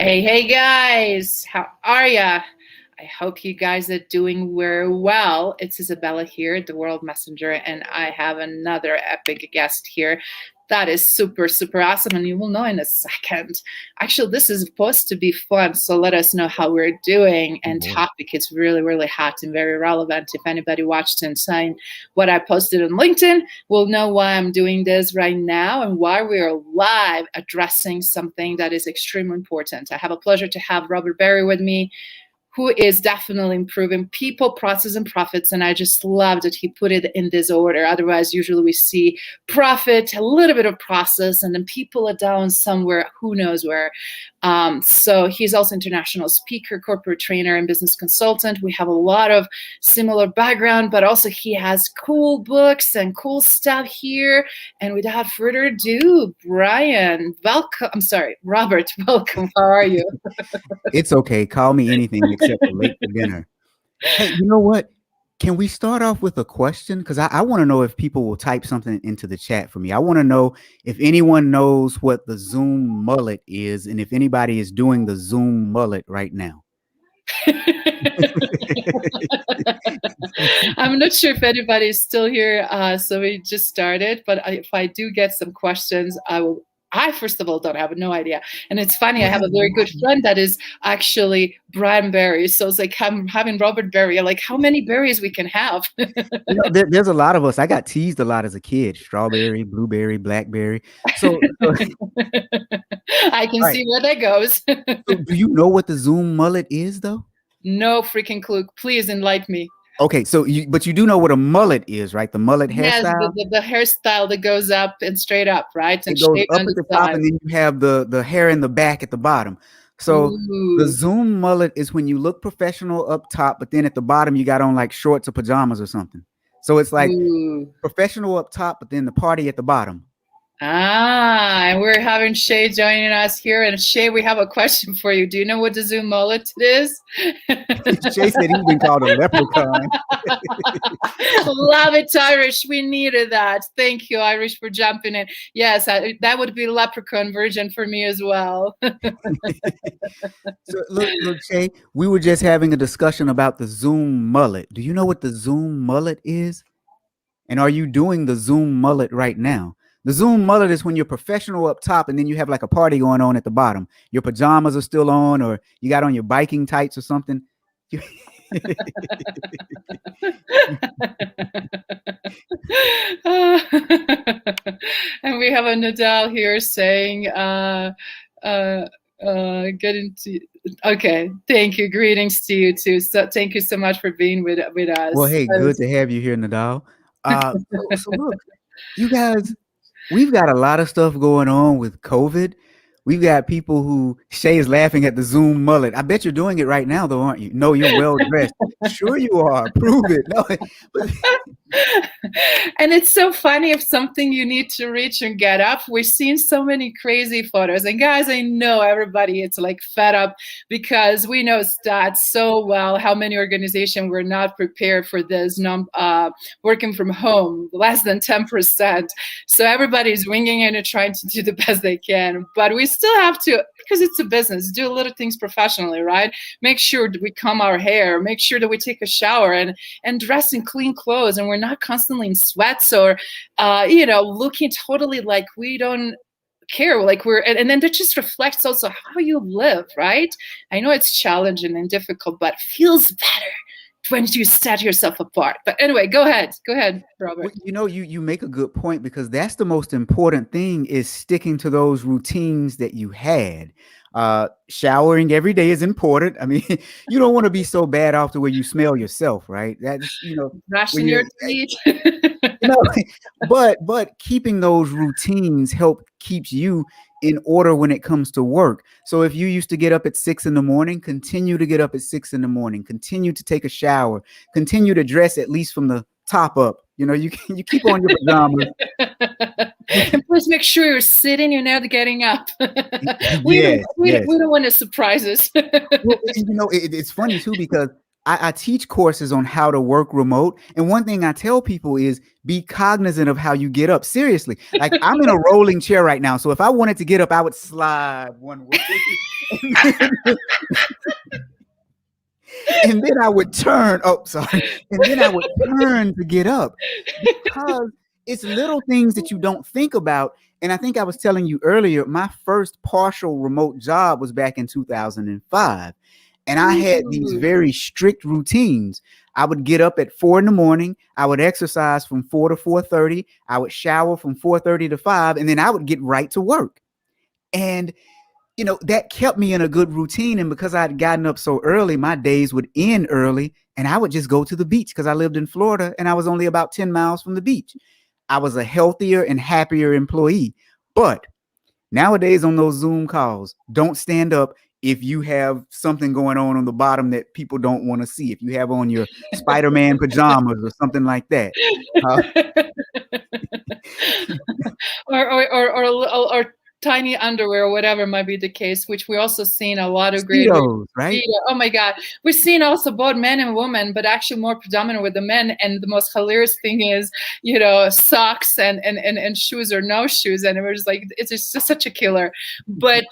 Hey guys, how are ya? I hope you guys are doing very well. It's Izabela here, the World Messenger, and I have another epic guest here that is super awesome, and you will know in a second. Actually, this is supposed to be fun, so let us know how we're doing. And topic is really hot and very relevant. If anybody watched and seen what I posted on LinkedIn, will know why I'm doing this right now and why we are live addressing something that is extremely important. I have a pleasure to have Robert Berry with me, who is definitely improving people, process, and profits. And I just love that he put it in this order. Otherwise, usually we see profit, a little bit of process, and then people are down somewhere, who knows where. So he's also international speaker, corporate trainer, and business consultant. We have a lot of similar background, but also he has cool books and cool stuff here. And without further ado, Robert, welcome. How are you? It's okay. Call me anything except late for dinner. Hey, you know what? Can we start off with a question? Because I want to know if people will type something into the chat for me. I want to know if anyone knows what the Zoom mullet is and if anybody is doing the Zoom mullet right now. I'm not sure if anybody is still here, so we just started. But if I do get some questions, I will. I, first of all, don't have no idea. And it's funny, I have a very good friend that is actually Brian Berry. So it's like I'm having Robert Berry, like how many berries we can have. There's a lot of us. I got teased a lot as a kid. Strawberry, blueberry, blackberry. So I can see where that goes. So do you know what the Zoom mullet is, though? No freaking clue. Please enlighten me. Okay, so you do know what a mullet is, right? The mullet hairstyle. Yes, the hairstyle that goes up and straight up, right? And it goes up at the top, and then you have the hair in the back at the bottom. So the Zoom mullet is when you look professional up top, but then at the bottom you got on like shorts or pajamas or something. So it's like professional up top, but then the party at the bottom. And we're having Shay joining us here. And Shay, we have a question for you. Do you know what the Zoom mullet is? Shay said he's been called a leprechaun. Love it, Irish. We needed that. Thank you, Irish, for jumping in. Yes, that would be leprechaun version for me as well. So look, Shay, we were just having a discussion about the Zoom mullet. Do you know what the Zoom mullet is? And are you doing the Zoom mullet right now? The Zoom mullet is when you're professional up top and then you have like a party going on at the bottom. Your pajamas are still on, or you got on your biking tights or something. And we have a Nadal here saying, okay, thank you. Greetings to you too. So thank you so much for being with us. Well, hey, good to have you here, Nadal. So look, you guys, we've got a lot of stuff going on with COVID. We've got people who Shay is laughing at the Zoom mullet. I bet you're doing it right now, though, aren't you? No, you're well dressed. Sure you are. Prove it. No. And it's so funny, if something you need to reach and get up. We've seen so many crazy photos. And guys, I know everybody it's like fed up because we know stats so well, how many organizations were not prepared for this working from home, less than 10%. So everybody's winging it and trying to do the best they can. But we still have to, because it's a business, do a little things professionally, right? Make sure that we comb our hair, make sure that we take a shower and dress in clean clothes, and we're not constantly in sweats or, looking totally like we don't care, like and then that just reflects also how you live, right? I know it's challenging and difficult, but feels better when you set yourself apart. But anyway, go ahead, Robert. Well, you make a good point, because that's the most important thing, is sticking to those routines that you had. Showering every day is important. I mean, you don't want to be so bad off to where you smell yourself, right? That's, brushing your teeth. But keeping those routines keeps you in order when it comes to work. So if you used to get up at 6 a.m, continue to get up at 6 a.m, continue to take a shower, continue to dress at least from the top up. You keep on your pajamas. And please make sure you're sitting, you're not getting up. We don't want to surprise us. Well, it's funny too, because I teach courses on how to work remote. And one thing I tell people is be cognizant of how you get up. Seriously. Like I'm in a rolling chair right now. So if I wanted to get up, I would slide one way. And then I would turn. Oh, sorry. And then I would turn to get up because it's little things that you don't think about. And I think I was telling you earlier, my first partial remote job was back in 2005. And I had these Ooh. very strict routines. I would get up at 4 in the morning. I would exercise from 4 to 4:30. I would shower from 4:30 to 5, and then I would get right to work. And that kept me in a good routine. And because I'd gotten up so early, my days would end early and I would just go to the beach because I lived in Florida and I was only about 10 miles from the beach. I was a healthier and happier employee. But nowadays on those Zoom calls, don't stand up if you have something going on the bottom that people don't want to see. If you have on your Spider-Man pajamas or something like that. Uh, or tiny underwear or whatever might be the case, which we also seen a lot of great Speedos, right? oh my God, we've seen also both men and women, but actually more predominant with the men. And the most hilarious thing is socks and shoes or no shoes, and it was like it's just such a killer. But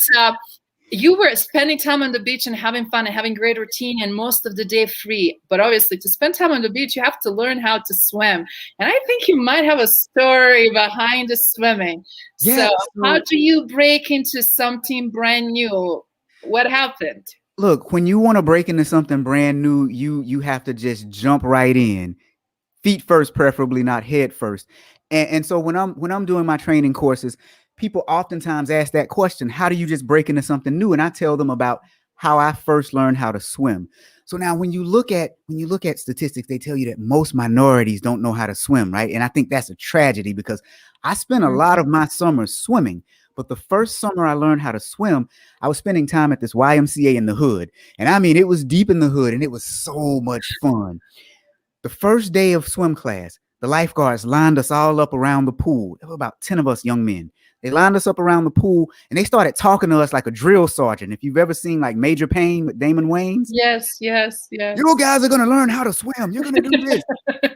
you were spending time on the beach and having fun and having great routine and most of the day free. But obviously, to spend time on the beach, you have to learn how to swim. And I think you might have a story behind the swimming. Yeah. So how do you break into something brand new? What happened? Look, when you want to break into something brand new, you have to just jump right in. Feet first, preferably not head first. And so when I'm doing my training courses, people oftentimes ask that question, how do you just break into something new? And I tell them about how I first learned how to swim. So now when you look at statistics, they tell you that most minorities don't know how to swim, right? And I think that's a tragedy because I spent a lot of my summers swimming. But the first summer I learned how to swim, I was spending time at this YMCA in the hood. And I mean, it was deep in the hood and it was so much fun. The first day of swim class, the lifeguards lined us all up around the pool. There were about 10 of us young men. They lined us up around the pool and they started talking to us like a drill sergeant. If you've ever seen like Major Payne with Damon Wayans. Yes. You guys are going to learn how to swim. You're going to do this.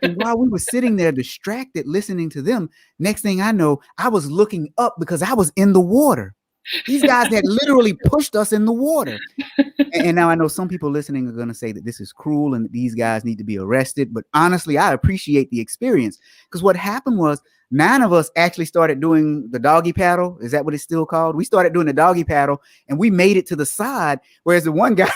And while we were sitting there distracted listening to them, next thing I know, I was looking up because I was in the water. These guys had literally pushed us in the water. And now I know some people listening are going to say that this is cruel and that these guys need to be arrested. But honestly, I appreciate the experience because what happened was 9 of us actually started doing the doggy paddle. Is that what it's still called? We started doing the doggy paddle and we made it to the side. Whereas the one guy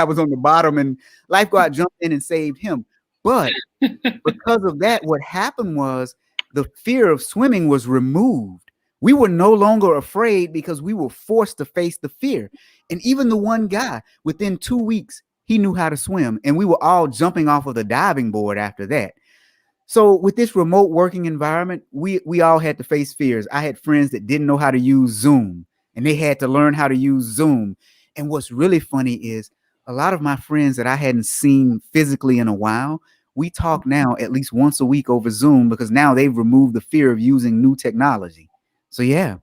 was on the bottom and lifeguard jumped in and saved him. But because of that, what happened was the fear of swimming was removed. We were no longer afraid because we were forced to face the fear. And even the one guy, within 2 weeks, he knew how to swim. And we were all jumping off of the diving board after that. So with this remote working environment, we all had to face fears. I had friends that didn't know how to use Zoom and they had to learn how to use Zoom. And what's really funny is a lot of my friends that I hadn't seen physically in a while, we talk now at least once a week over Zoom because now they've removed the fear of using new technology. So, yeah.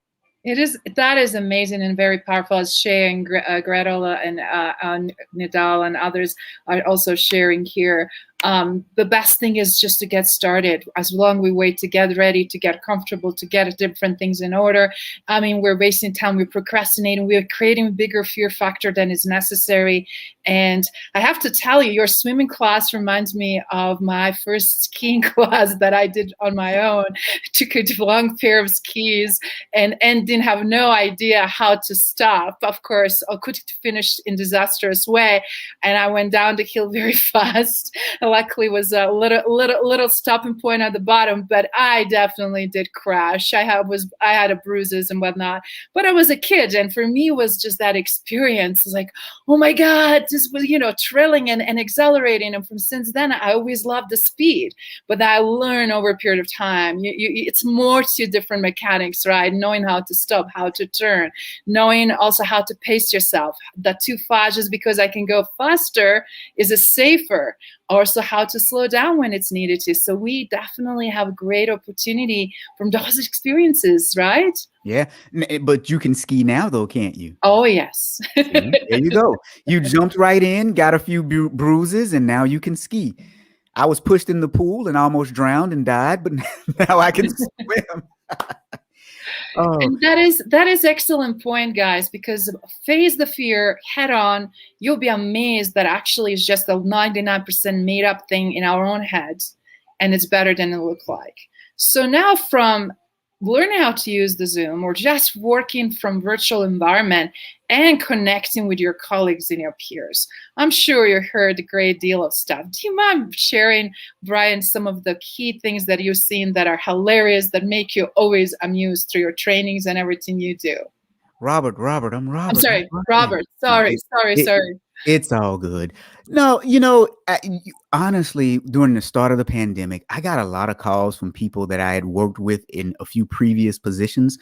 That is amazing and very powerful. As Shay and Gretel and Nidal and others are also sharing here. The best thing is just to get started. As long as we wait to get ready, to get comfortable, to get different things in order. I mean, we're wasting time, we're procrastinating, we're creating a bigger fear factor than is necessary. And I have to tell you, your swimming class reminds me of my first skiing class that I did on my own. Took a long pair of skis and didn't have no idea how to stop. Of course, I could finish in disastrous way. And I went down the hill very fast. Luckily, it was a little stopping point at the bottom, but I definitely did crash. I had a bruises and whatnot, but I was a kid, and for me, it was just that experience. It's like, oh my God, this was thrilling and exhilarating. And from since then, I always loved the speed, but I learned over a period of time. It's more to different mechanics, right? Knowing how to stop, how to turn, knowing also how to pace yourself. That too fast just because I can go faster is a safer. Also how to slow down when it's needed to. So we definitely have a great opportunity from those experiences, right? Yeah. But you can ski now, though, can't you? Oh, yes. See, there you go. You jumped right in, got a few bruises, and now you can ski. I was pushed in the pool and almost drowned and died, but now I can swim. Oh, And that is excellent point, guys, because face the fear head on. You'll be amazed that actually it's just a 99% made up thing in our own heads, and it's better than it looks like. So now from learning how to use the Zoom or just working from virtual environment and connecting with your colleagues and your peers, I'm sure you heard a great deal of stuff. Do you mind sharing, Brian, some of the key things that you've seen that are hilarious, that make you always amused through your trainings and everything you do? Robert, I'm I'm Robert, not sorry, Brian. Robert. No, Sorry, sorry, it, sorry. it's all good. No, honestly, during the start of the pandemic, I got a lot of calls from people that I had worked with in a few previous positions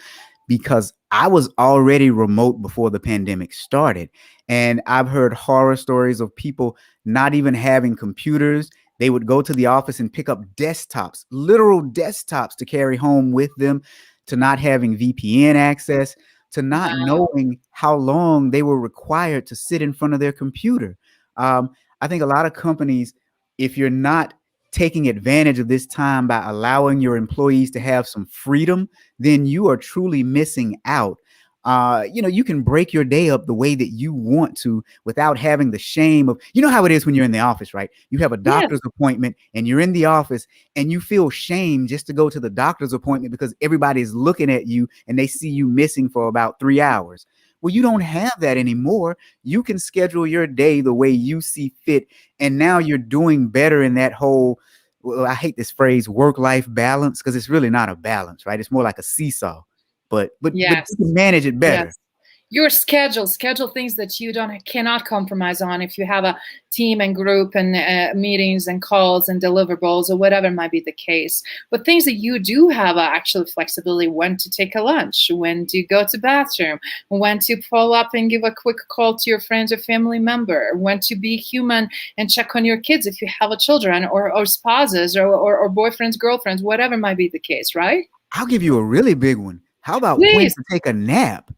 because I was already remote before the pandemic started. And I've heard horror stories of people not even having computers. They would go to the office and pick up desktops, literal desktops to carry home with them, to not having VPN access, to not Wow. knowing how long they were required to sit in front of their computer. I think a lot of companies, if you're not taking advantage of this time by allowing your employees to have some freedom, then you are truly missing out. You can break your day up the way that you want to without having the shame of, how it is when you're in the office, right? You have a Yes, doctor's appointment and you're in the office and you feel shame just to go to the doctor's appointment because everybody's looking at you and they see you missing for about 3 hours. Well, you don't have that anymore. You can schedule your day the way you see fit. And now you're doing better in that whole, well, I hate this phrase, work-life balance, because it's really not a balance, right? It's more like a seesaw. But yes, you can manage it better. yes. Your schedule things that you don't cannot compromise on if you have a team and group and meetings and calls and deliverables or whatever might be the case. But things that you do have actual flexibility: when to take a lunch, when to go to bathroom, when to pull up and give a quick call to your friends or family member, when to be human and check on your kids if you have a children, or spouses, or boyfriends, girlfriends, whatever might be the case, right? I'll give you a really big one. How about when Please. to take a nap?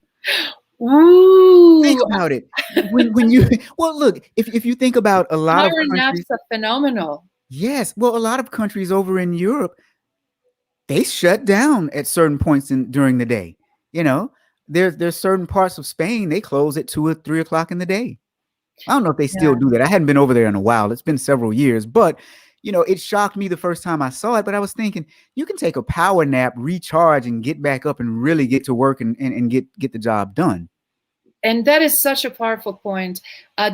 Think Ooh, about it. When you well, look, if you think about a lot of power naps countries, are phenomenal. yes, well, a lot of countries over in Europe, they shut down at certain points during the day. You know, there's certain parts of Spain they close at 2 or 3 o'clock in the day. I don't know if they still Yeah. do that. I hadn't been over there in a while. It's been several years, but it shocked me the first time I saw it. But I was thinking, you can take a power nap, recharge, and get back up and really get to work and get the job done. And that is such a powerful point.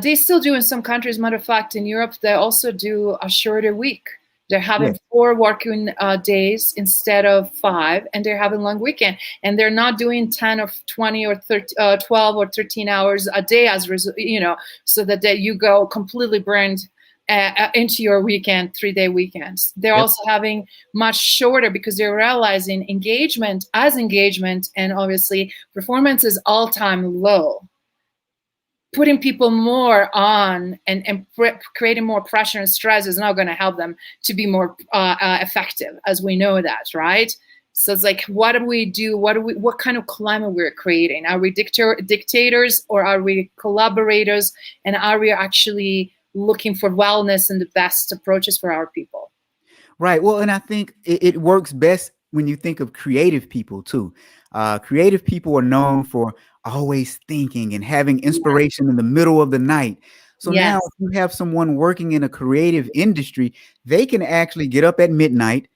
They still do in some countries. Matter of fact, in Europe, they also do a shorter week. They're having Yes. 4 working days instead of 5, and they're having long weekend. And they're not doing 10 or 20 or 30, 12 or 13 hours a day so that you go completely burned into your weekend, 3-day weekends. They're Yep. also having much shorter because they're realizing engagement, and obviously performance is all-time low. Putting people more on and creating more pressure and stress is not going to help them to be more effective, as we know that, right? So it's like, what do we do? What kind of climate we're creating? Are we dictators, or are we collaborators? And are we actually looking for wellness and the best approaches for our people? Right. Well, and I think it works best when you think of creative people too. Creative people are known for always thinking and having Yeah. inspiration in the middle of the night. So now, Yes. if you have someone working in a creative industry, they can actually get up at midnight,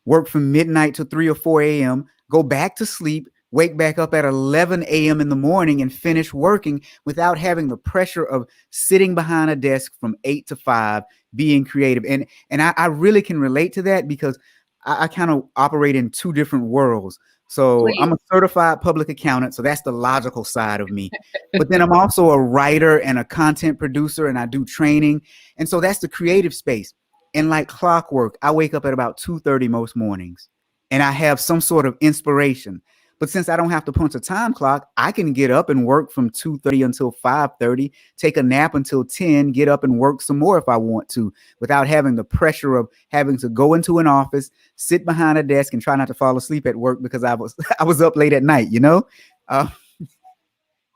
work from midnight to 3 or 4 a.m., go back to sleep, wake back up at 11 a.m. in the morning and finish working without having the pressure of sitting behind a desk from 8 to 5 being creative. And I really can relate to that because I kind of operate in two different worlds. So I'm Please. a certified public accountant. So that's the logical side of me. But then I'm also a writer and a content producer, and I do training. And so that's the creative space. And like clockwork, I wake up at about 2:30 most mornings and I have some sort of inspiration. But since I don't have to punch a time clock, I can get up and work from 2:30 until 5:30, take a nap until 10, get up and work some more if I want to, without having the pressure of having to go into an office, sit behind a desk, and try not to fall asleep at work because I was I was up late at night, you know?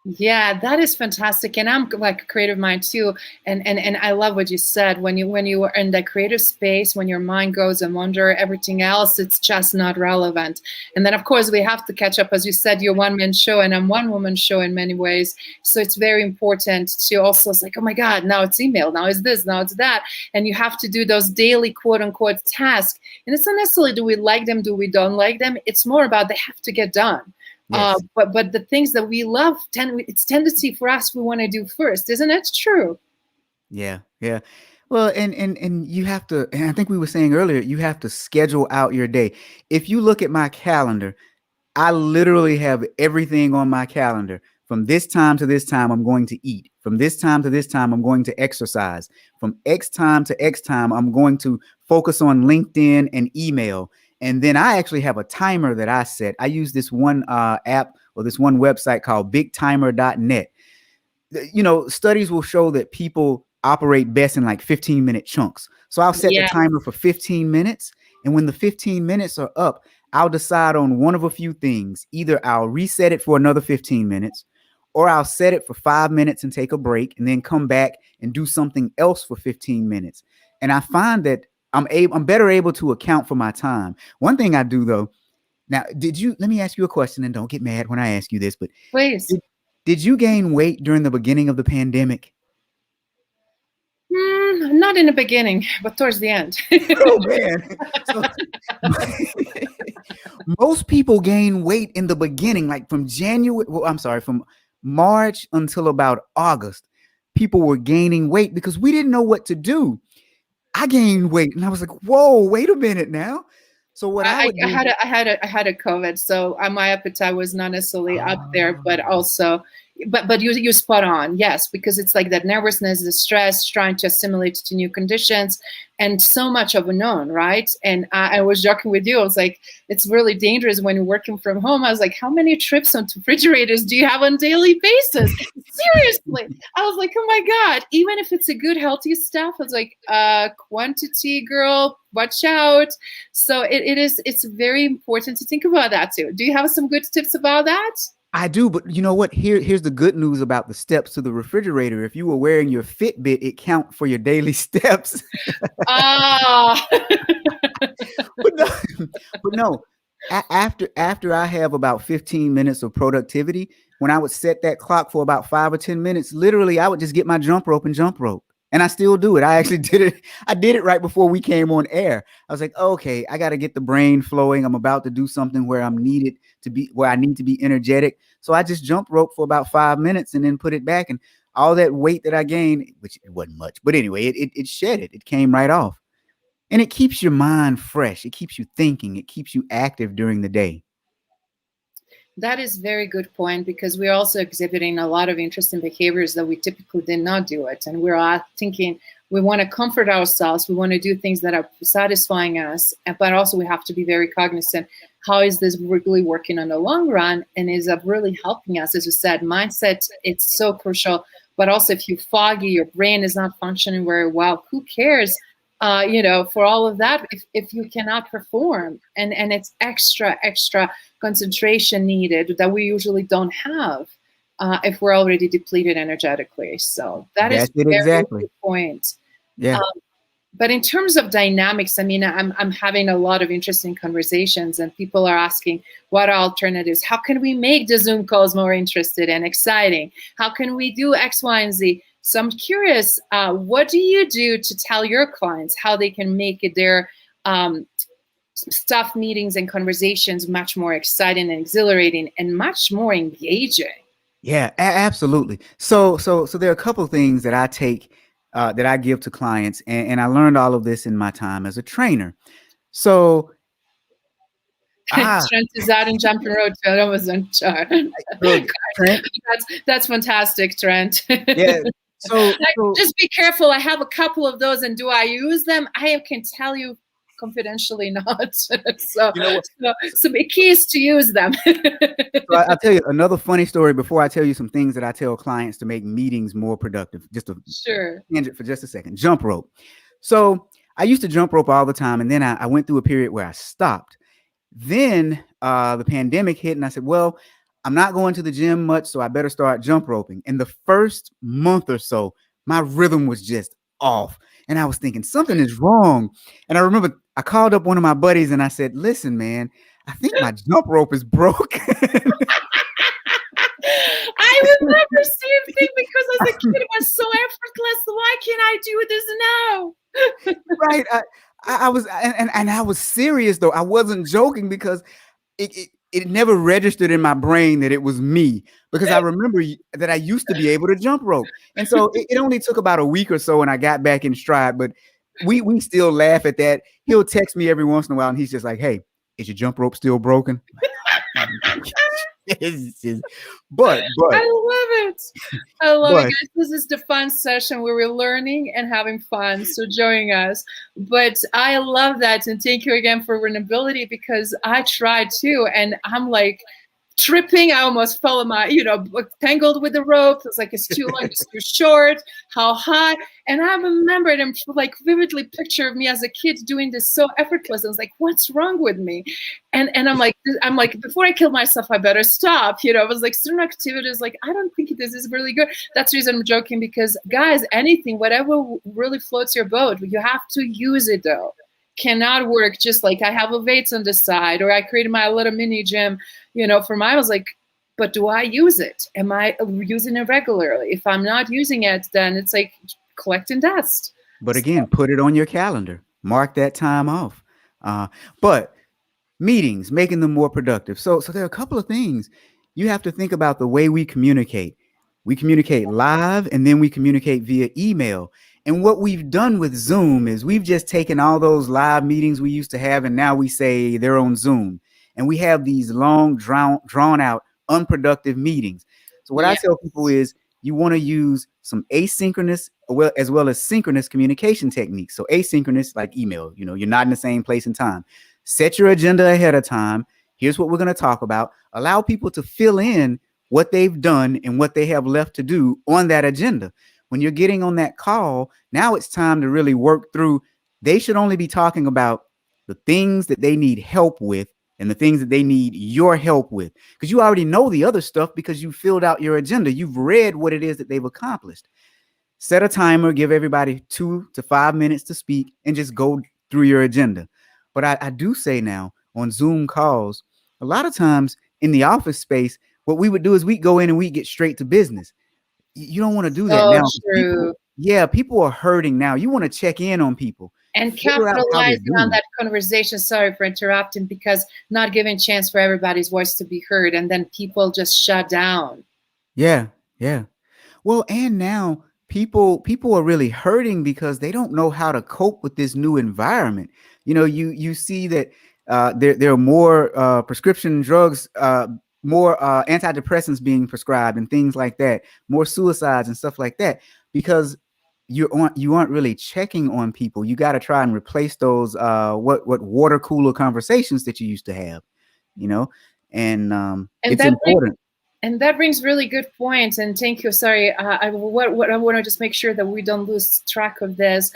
Yeah, that is fantastic. And I'm like a creative mind too. And I love what you said. When you are in that creative space, when your mind goes and wonder everything else, it's just not relevant. And then of course we have to catch up. As you said, you're one man show and I'm one woman show in many ways. So it's very important to also, it's like, oh my God, now it's email, now it's this, now it's that. And you have to do those daily quote unquote tasks. And it's not necessarily do we like them, do we don't like them. It's more about they have to get done. Yes. But the things that we love, it's tendency for us, we want to do first. Isn't it true? Yeah. Yeah. Well, and you have to, and I think we were saying earlier, you have to schedule out your day. If you look at my calendar, I literally have everything on my calendar. From this time to this time, I'm going to eat. From this time to this time, I'm going to exercise. From X time to X time, I'm going to focus on LinkedIn and email. And then I actually have a timer that I set. I use this one app or this one website called bigtimer.net. You know, studies will show that people operate best in like 15-minute chunks. So I'll set the timer for 15 minutes. And when the 15 minutes are up, I'll decide on one of a few things. Either I'll reset it for another 15 minutes, or I'll set it for 5 minutes and take a break and then come back and do something else for 15 minutes. And I find that I'm better able to account for my time. One thing I do though, now, let me ask you a question, and don't get mad when I ask you this, but Please. did you gain weight during the beginning of the pandemic? Not in the beginning, but towards the end. Oh man. So, most people gain weight in the beginning, like from from March until about August. People were gaining weight because we didn't know what to do. I gained weight and I was like, whoa, wait a minute now. So what I would do, I had a COVID, so my appetite was not necessarily up there, but also, but you spot on, yes, because it's like that nervousness, the stress, trying to assimilate to new conditions, and so much of unknown, right? And I was joking with you, I was like, it's really dangerous when you're working from home. I was like, how many trips on refrigerators do you have on a daily basis? Seriously, I was like, oh my God, even if it's a good healthy stuff, I was like, quantity, girl, watch out. So it's very important to think about that too. Do you have some good tips about that? I do, but you know what? Here's the good news about the steps to the refrigerator. If you were wearing your Fitbit, it count for your daily steps. Ah. but no, after I have about 15 minutes of productivity, when I would set that clock for about 5 or 10 minutes, literally I would just get my jump rope and jump rope. And I still do it. I actually did it. I did it right before we came on air. I was like, okay, I got to get the brain flowing. I'm about to do something where where I need to be energetic. So I just jump rope for about 5 minutes and then put it back. And all that weight that I gained, which it wasn't much, but anyway, it shed it. It came right off. And it keeps your mind fresh. It keeps you thinking. It keeps you active during the day. That is a very good point, because we're also exhibiting a lot of interesting behaviors that we typically did not do it. And we're all thinking we want to comfort ourselves. We want to do things that are satisfying us, but also we have to be very cognizant. How is this really working on the long run? And is it really helping us? As you said, mindset, it's so crucial. But also if you're foggy, your brain is not functioning very well, who cares? For all of that, if you cannot perform, and it's extra concentration needed that we usually don't have if we're already depleted energetically. So that's a very good point. Yeah. But in terms of dynamics, I mean, I'm having a lot of interesting conversations, and people are asking what are alternatives? How can we make the Zoom calls more interested and exciting? How can we do X, Y, and Z? So I'm curious, what do you do to tell your clients how they can make their staff meetings and conversations much more exciting and exhilarating and much more engaging? Yeah, absolutely. So there are a couple of things that I take that I give to clients, and I learned all of this in my time as a trainer. So Trent is out and jumping road to Amazon chart. That's fantastic, Trent. Yeah. So just be careful. I have a couple of those, and do I use them? I can tell you confidentially not. So, You know what? so the key is to use them. So I'll tell you another funny story before I tell you some things that I tell clients to make meetings more productive. Just a Sure. tangent for just a second. Jump rope. So I used to jump rope all the time, and then I went through a period where I stopped. Then the pandemic hit, and I said, well, I'm not going to the gym much, so I better start jump roping. And the first month or so, my rhythm was just off. And I was thinking something is wrong. And I remember I called up one of my buddies and I said, listen, man, I think my jump rope is broken. I remember the same thing because as a kid it was so effortless. Why can't I do this now? Right. I was, and I was serious though. I wasn't joking because it never registered in my brain that it was me, because I remember that I used to be able to jump rope. And so it only took about a week or so and I got back in stride, but we still laugh at that. He'll text me every once in a while and he's just like, hey, is your jump rope still broken? but I love it. I love it, but guys. This is the fun session where we're learning and having fun. So join us. But I love that. And thank you again for vulnerability, because I tried too. And I'm like tripping. I almost fell in my, tangled with the rope. It's like, it's too long, it's too short, how high. And I remembered and like vividly picture of me as a kid doing this so effortless. I was like, what's wrong with me? And I'm like, before I kill myself, I better stop. I was like, certain activities, like, I don't think this is really good. That's the reason I'm joking, because guys, anything, whatever really floats your boat, you have to use it though. Cannot work just like I have a weights on the side, or I created my little mini gym, for mine. I was like, but do I use it? Am I using it regularly? If I'm not using it, then it's like collecting dust. But again, put it on your calendar, mark that time off. But meetings, making them more productive. So there are a couple of things you have to think about. The way we communicate live, and then we communicate via email. And what we've done with Zoom is we've just taken all those live meetings we used to have, and now we say they're on Zoom, and we have these long drawn out unproductive meetings. So what I tell people is you want to use some asynchronous as well as synchronous communication techniques. So asynchronous, like email, you're not in the same place and time. Set your agenda ahead of time. Here's what we're going to talk about. Allow people to fill in what they've done and what they have left to do on that agenda. When you're getting on that call, now it's time to really work through. They should only be talking about the things that they need help with and the things that they need your help with, because you already know the other stuff because you filled out your agenda. You've read what it is that they've accomplished. Set a timer, give everybody 2 to 5 minutes to speak, and just go through your agenda. But I do say now on Zoom calls, a lot of times in the office space, what we would do is we go in and we get straight to business. You don't want to do that now. True. People are hurting now. You want to check in on people and capitalizing on that conversation. Sorry for interrupting, because not giving chance for everybody's voice to be heard, and then people just shut down. Yeah. Well, and now people are really hurting because they don't know how to cope with this new environment. You see that there are more prescription drugs, more antidepressants being prescribed and things like that, more suicides and stuff like that, because you aren't really checking on people. You got to try and replace those what water cooler conversations that you used to have, and it's important. And that brings really good points. And thank you. Sorry, I want to just make sure that we don't lose track of this.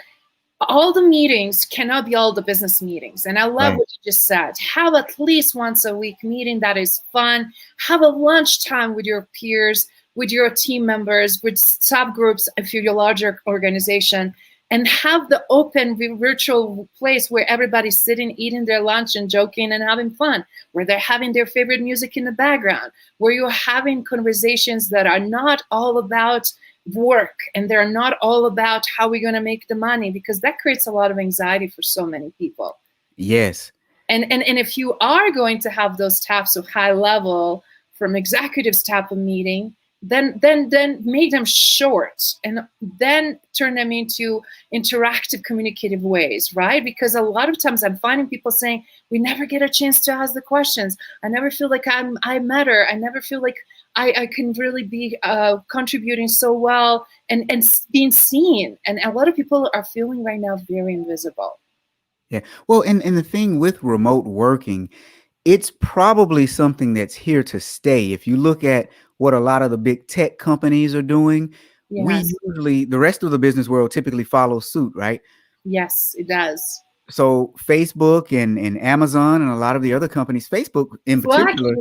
All the meetings cannot be all the business meetings. And I love what you just said. Have at least once a week meeting that is fun. Have a lunchtime with your peers, with your team members, with subgroups if you're a larger organization, and have the open virtual place where everybody's sitting, eating their lunch and joking and having fun, where they're having their favorite music in the background, where you're having conversations that are not all about work and they're not all about how we're going to make the money, because that creates a lot of anxiety for so many people. Yes. And if you are going to have those types of high level from executives type of meeting, then make them short and then turn them into interactive communicative ways, right? Because a lot of times I'm finding people saying, we never get a chance to ask the questions. I never feel like I matter. I never feel like I can really be contributing so well and being seen. And a lot of people are feeling right now very invisible. Yeah. Well, and the thing with remote working, it's probably something that's here to stay. If you look at what a lot of the big tech companies are doing, we Yes, usually, the rest of the business world typically follows suit, right? yes, it does. So Facebook and Amazon and a lot of the other companies, Facebook in Slack particular,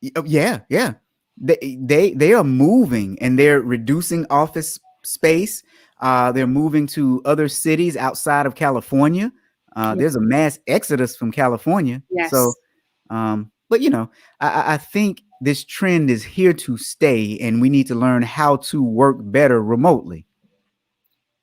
even. yeah, yeah, they are moving and they're reducing office space. They're moving to other cities outside of California. Yeah. There's a mass exodus from California. So, Yes. but I think this trend is here to stay, and we need to learn how to work better remotely.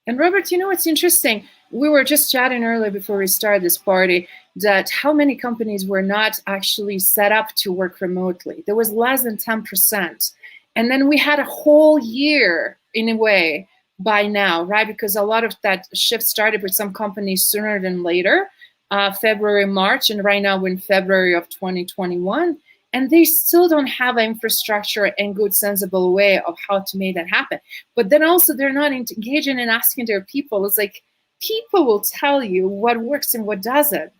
And Robert, you know what's interesting? We were just chatting earlier before we started this party that how many companies were not actually set up to work remotely. There was less than 10%. And then we had a whole year in a way by now, right? Because a lot of that shift started with some companies sooner than later, February, March, and right now we're in February of 2021. And they still don't have an infrastructure and good, sensible way of how to make that happen. But then also they're not engaging and asking their people. It's like people will tell you what works and what doesn't.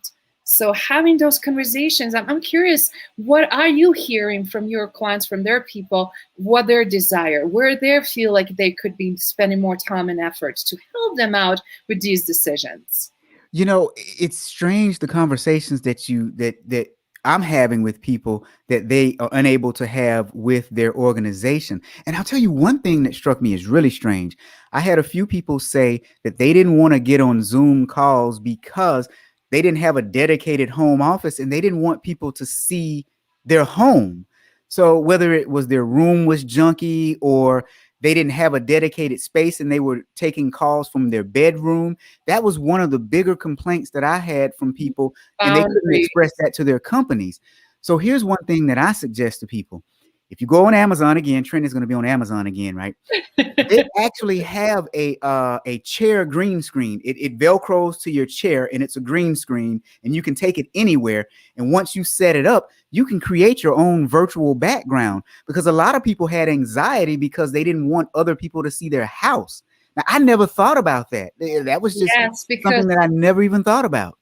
So having those conversations, I'm curious, what are you hearing from your clients, from their people, what their desire, where they feel like they could be spending more time and efforts to help them out with these decisions? It's strange the conversations that I'm having with people that they are unable to have with their organization. And I'll tell you one thing that struck me as really strange. I had a few people say that they didn't want to get on Zoom calls because they didn't have a dedicated home office and they didn't want people to see their home. So whether it was their room was junky or they didn't have a dedicated space and they were taking calls from their bedroom. That was one of the bigger complaints that I had from people, and they couldn't Boundaries. express that to their companies. So here's one thing that I suggest to people. If you go on Amazon again, Trent is going to be on Amazon again, right? They actually have a chair green screen. It velcros to your chair and it's a green screen and you can take it anywhere. And once you set it up, you can create your own virtual background, because a lot of people had anxiety because they didn't want other people to see their house. Now, I never thought about that. That was just Yes, because something that I never even thought about.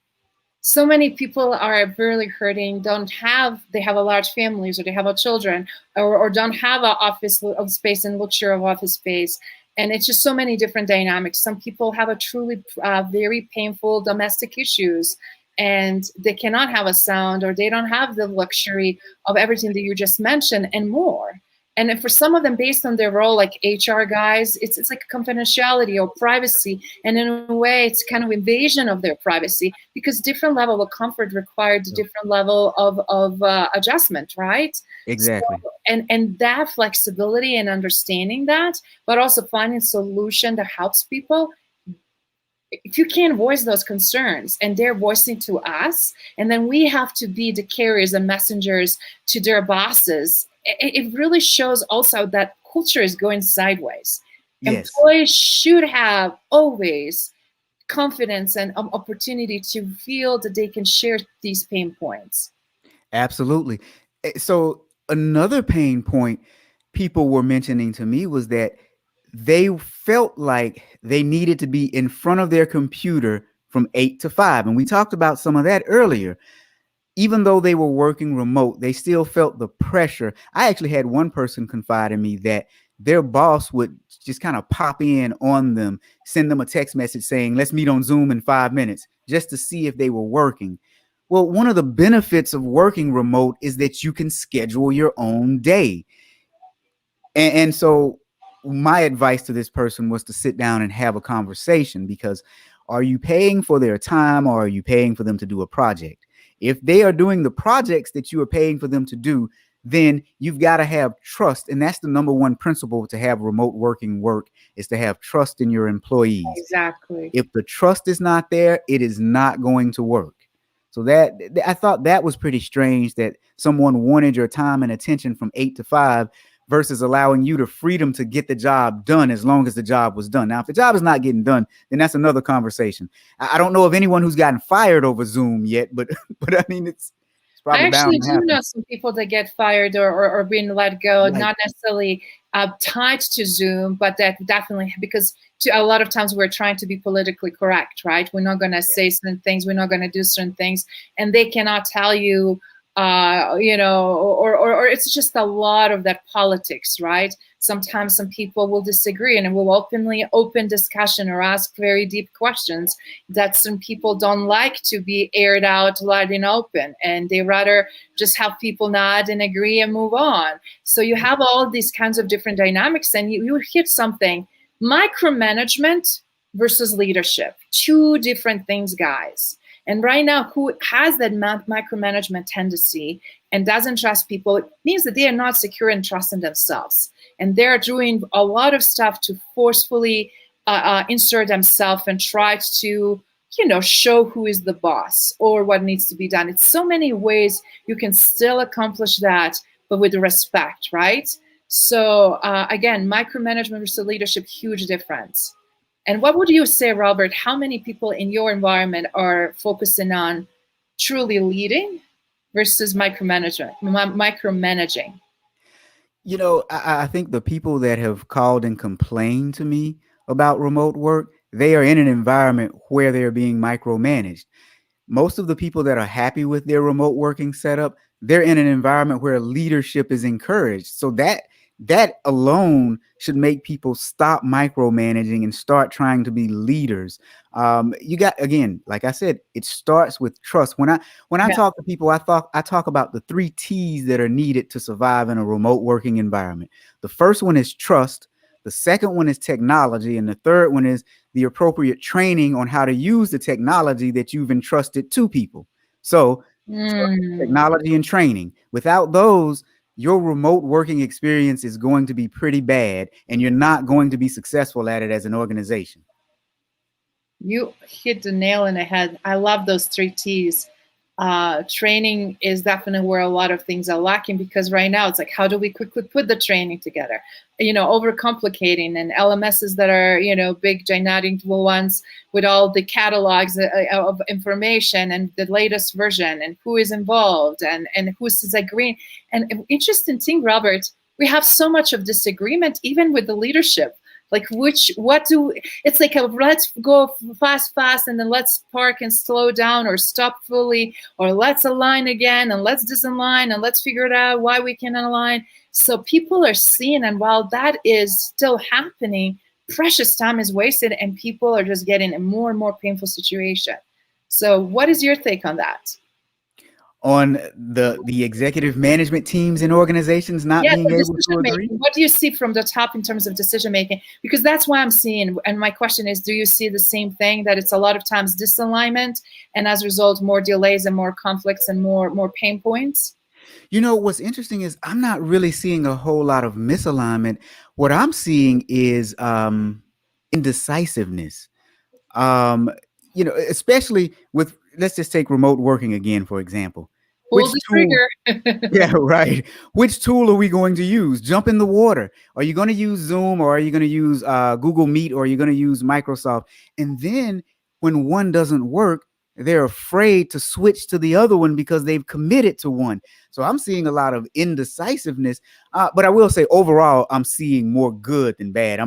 so many people are really hurting, they have a large families, or they have a children, or don't have an office of space and luxury of office space. And it's just so many different dynamics. Some people have a truly very painful domestic issues, and they cannot have a sound, or they don't have the luxury of everything that you just mentioned and more. And for some of them, based on their role, like HR guys, it's like confidentiality or privacy. And in a way, it's kind of invasion of their privacy, because different level of comfort required a different level of adjustment, right? Exactly. So, and that flexibility and understanding that, but also finding solution that helps people. If you can't voice those concerns and they're voicing to us, and then we have to be the carriers and messengers to their bosses, it really shows also that culture is going sideways. Yes. Employees should have always confidence and opportunity to feel that they can share these pain points. Absolutely. So another pain point people were mentioning to me was that they felt like they needed to be in front of their computer from 8 to 5. And we talked about some of that earlier. Even though they were working remote, they still felt the pressure. I actually had one person confide in me that their boss would just kind of pop in on them, send them a text message saying, let's meet on Zoom in 5 minutes, just to see if they were working. Well, one of the benefits of working remote is that you can schedule your own day. And so my advice to this person was to sit down and have a conversation, because are you paying for their time or are you paying for them to do a project? If they are doing the projects that you are paying for them to do, then you've got to have trust. And that's the number one principle to have remote working work, is to have trust in your employees. Exactly. If the trust is not there, it is not going to work. So that, I thought that was pretty strange, that someone wanted your time and attention from 8 to 5 versus allowing you the freedom to get the job done as long as the job was done. Now, if the job is not getting done, then that's another conversation. I don't know of anyone who's gotten fired over Zoom yet, but I mean, it's It's I probably actually bound to do happen. know some people that get fired or being let go, Right. not necessarily tied to Zoom, but that definitely because a lot of times we're trying to be politically correct, right? We're not going to say certain things, we're not going to do certain things, and they cannot tell you, or it's just a lot of that politics, right? Sometimes some people will disagree and will open discussion or ask very deep questions that some people don't like to be aired out loud and open, and they rather just have people nod and agree and move on. So you have all these kinds of different dynamics, and you hit something: micromanagement versus leadership, two different things, guys. And right now, who has that micromanagement tendency and doesn't trust people, it means that they are not secure and trust in themselves, and they're doing a lot of stuff to forcefully insert themselves and try to show who is the boss or what needs to be done. It's so many ways you can still accomplish that, but with respect, right? So again, micromanagement versus leadership, huge difference. And what would you say, Robert? How many people in your environment are focusing on truly leading versus micromanaging? I think the people that have called and complained to me about remote work, they are in an environment where they're being micromanaged. Most of the people that are happy with their remote working setup, they're in an environment where leadership is encouraged. So that alone should make people stop micromanaging and start trying to be leaders. You got, again, like I said, it starts with trust. When I Yeah. talk to people, I talk about the 3 T's that are needed to survive in a remote working environment. The first one is trust. The second one is technology, and the third one is the appropriate training on how to use the technology that you've entrusted to people. So, Mm. technology and training. Without those, your remote working experience is going to be pretty bad, and you're not going to be successful at it as an organization. You hit the nail in the head. I love those 3 T's. Training is definitely where a lot of things are lacking, because right now it's like, how do we quickly put the training together? Overcomplicating, and LMSs that are, big, gigantic ones with all the catalogs of information and the latest version and who is involved and who's agreeing. And interesting thing, Robert, we have so much of disagreement even with the leadership. Like it's like let's go fast, and then let's park and slow down or stop fully, or let's align again and let's disalign and let's figure it out why we can align. So people are seeing, and while that is still happening, precious time is wasted and people are just getting a more and more painful situation. So what is your take on that? On the executive management teams and organizations not Yeah, being so able to decision agree. making. What do you see from the top in terms of decision making? Because that's why I'm seeing, and my question is, do you see the same thing, that it's a lot of times disalignment, and as a result, more delays and more conflicts and more pain points? What's interesting is I'm not really seeing a whole lot of misalignment. What I'm seeing is indecisiveness. um Especially with, let's just take remote working again, for example. Pull Which the tool? trigger. Yeah, right. Which tool are we going to use? Jump in the water. Are you going to use Zoom, or are you going to use Google Meet, or are you going to use Microsoft? And then when one doesn't work, they're afraid to switch to the other one because they've committed to one. So I'm seeing a lot of indecisiveness. But I will say, overall, I'm seeing more good than bad.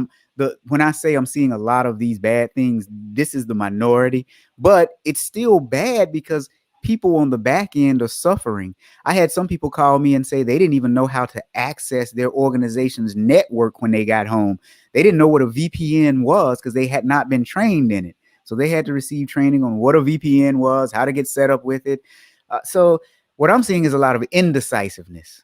When I say I'm seeing a lot of these bad things, this is the minority, but it's still bad because people on the back end are suffering. I had some people call me and say they didn't even know how to access their organization's network when they got home. They didn't know what a VPN was because they had not been trained in it. So they had to receive training on what a VPN was, how to get set up with it. So what I'm seeing is a lot of indecisiveness.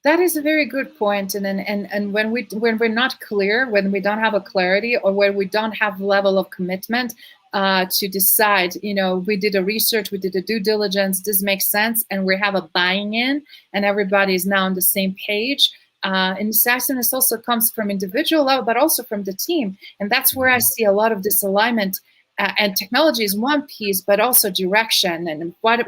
That is a very good point. And when we're not clear, when we don't have a clarity, or when we don't have level of commitment to decide, we did a research, we did a due diligence, this makes sense, and we have a buying in, and everybody is now on the same page. And decisiveness also comes from individual level, but also from the team, and that's where I see a lot of disalignment. And technology is one piece, but also direction and what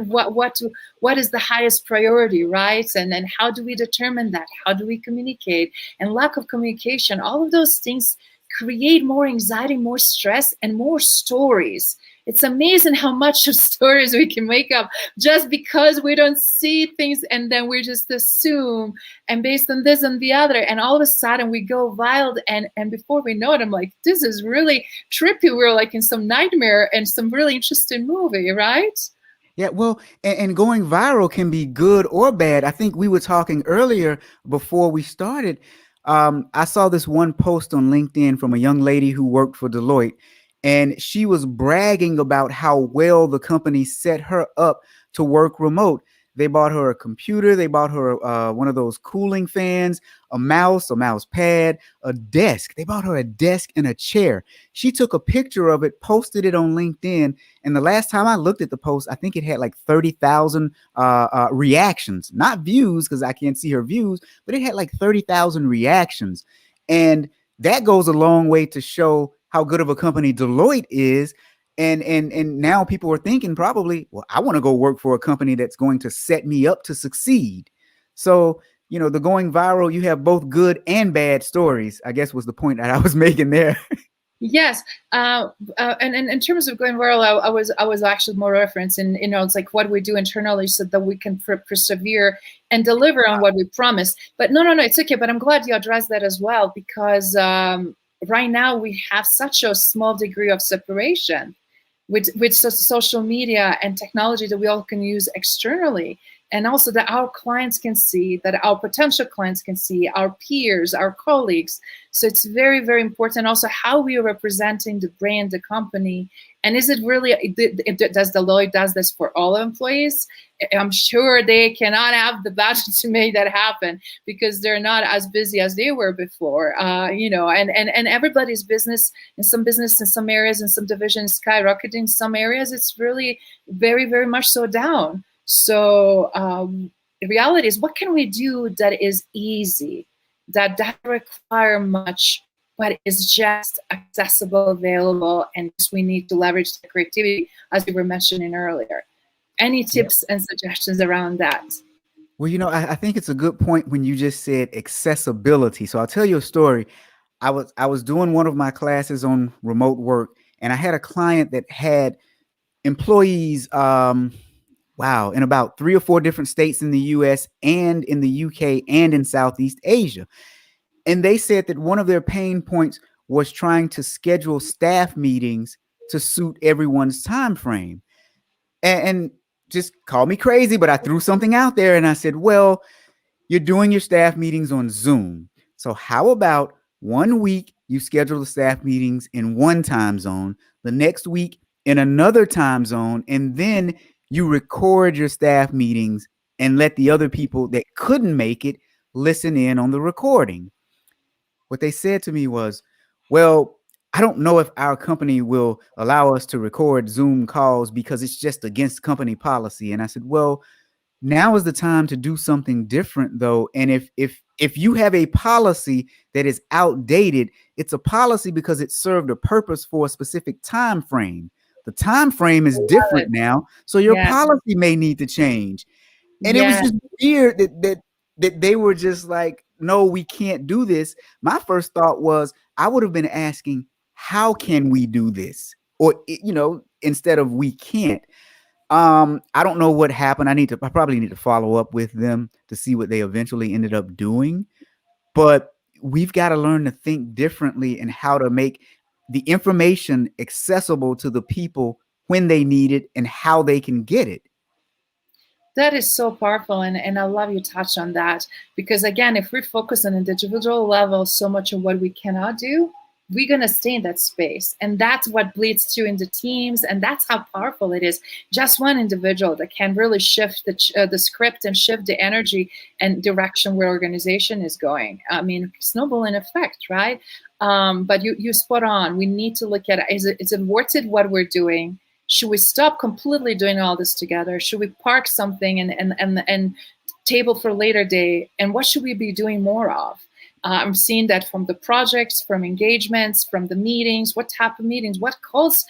is the highest priority, right? And then how do we determine that? How do we communicate? And lack of communication, all of those things create more anxiety, more stress, and more stories. It's amazing how much of stories we can make up just because we don't see things, and then we just assume, and based on this and the other, and all of a sudden we go wild, and before we know it, I'm like, this is really trippy. We're like in some nightmare and some really interesting movie, right? Yeah, well, and going viral can be good or bad. I think we were talking earlier before we started. I saw this one post on LinkedIn from a young lady who worked for Deloitte, and she was bragging about how well the company set her up to work remote. They bought her a computer, they bought her one of those cooling fans, a mouse pad, a desk. They bought her a desk and a chair. She took a picture of it, posted it on LinkedIn, and the last time I looked at the post, I think it had like 30,000 reactions, not views, because I can't see her views, but it had like 30,000 reactions. And that goes a long way to show how good of a company Deloitte is. And now people are thinking probably, well, I want to go work for a company that's going to set me up to succeed. So, the going viral, you have both good and bad stories, I guess was the point that I was making there. Yes, and in terms of going viral, I was actually more referencing, it's like what we do internally so that we can persevere and deliver on what we promise. But no, it's okay. But I'm glad you addressed that as well, because right now we have such a small degree of separation with social media and technology that we all can use externally, and also that our clients can see, that our potential clients can see, our peers, our colleagues. So it's very, very important also how we are representing the brand, the company. And is it really, does Deloitte does this for all employees? I'm sure they cannot have the budget to make that happen because they're not as busy as they were before, and everybody's business in some areas, in some divisions, skyrocketing. In some areas, it's really very, very much so down. So the reality is, what can we do that is easy, that doesn't require much, but is just accessible, available, and we need to leverage the creativity, as we were mentioning earlier. Any tips and suggestions around that? Well, I think it's a good point when you just said accessibility. So I'll tell you a story. I was doing one of my classes on remote work, and I had a client that had employees, wow, in about 3 or 4 different states in the US and in the UK and in Southeast Asia. And they said that one of their pain points was trying to schedule staff meetings to suit everyone's time frame. And just call me crazy, but I threw something out there and I said, well, you're doing your staff meetings on Zoom. So how about one week you schedule the staff meetings in one time zone, the next week in another time zone, and then you record your staff meetings and let the other people that couldn't make it listen in on the recording. What they said to me was, well, I don't know if our company will allow us to record Zoom calls because it's just against company policy. And I said, well, now is the time to do something different, though. And if you have a policy that is outdated, it's a policy because it served a purpose for a specific time frame. The time frame is different now, so your Yeah. policy may need to change. And it was Yeah. just weird that they were just like, no, we can't do this. My first thought was I would have been asking, how can we do this? Or, instead of we can't. I don't know what happened. I probably need to follow up with them to see what they eventually ended up doing. But we've got to learn to think differently and how to make the information accessible to the people when they need it and how they can get it. That is so powerful, and I love you touched on that, because again, if we focus on an individual level so much of what we cannot do, we're going to stay in that space, and that's what bleeds through into teams, and that's how powerful it is. Just one individual that can really shift the script and shift the energy and direction where organization is going. I mean, snowballing effect, right? But you spot on. We need to look at, is it worth it what we're doing? Should we stop completely doing all this together? Should we park something and table for later day? And what should we be doing more of? I'm seeing that from the projects, from engagements, from the meetings. What type of meetings? What calls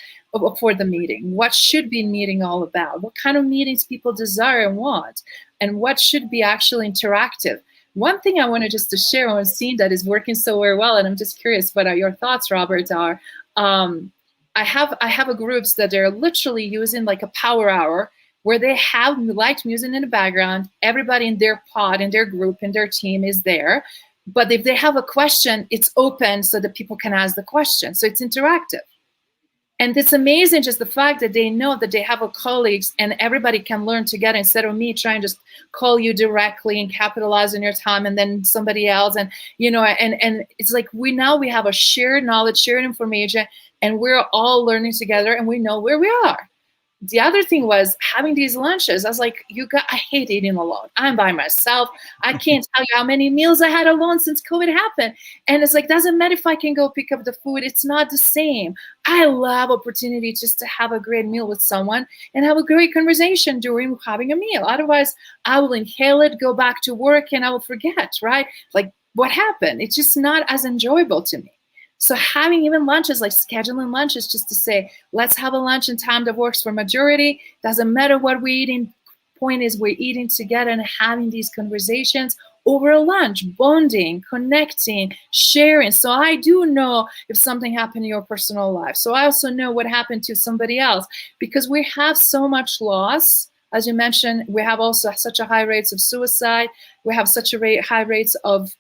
for the meeting? What should be meeting all about? What kind of meetings people desire and want? And what should be actually interactive? One thing I wanted just to share on a scene that is working so very well, and I'm just curious what your thoughts, Robert, are. Um, I have a groups that they're literally using like a power hour where they have light music in the background. Everybody in their pod, in their group, in their team is there. But if they have a question, it's open so that people can ask the question. So it's interactive. And it's amazing just the fact that they know that they have a colleagues and everybody can learn together instead of me trying to just call you directly and capitalize on your time and then somebody else. And, and it's like we have a shared knowledge, shared information, and we're all learning together and we know where we are. The other thing was having these lunches. I was like, I hate eating alone. I'm by myself. I can't tell you how many meals I had alone since COVID happened. And it's like, doesn't matter if I can go pick up the food. It's not the same. I love opportunity just to have a great meal with someone and have a great conversation during having a meal. Otherwise, I will inhale it, go back to work, and I will forget, right? Like what happened? It's just not as enjoyable to me. So having even lunches, like scheduling lunches just to say, let's have a lunch in time that works for majority. Doesn't matter what we're eating. Point is we're eating together and having these conversations over a lunch, bonding, connecting, sharing. So I do know if something happened in your personal life. So I also know what happened to somebody else because we have so much loss. As you mentioned, we have also such a high rates of suicide. We have such a high rates of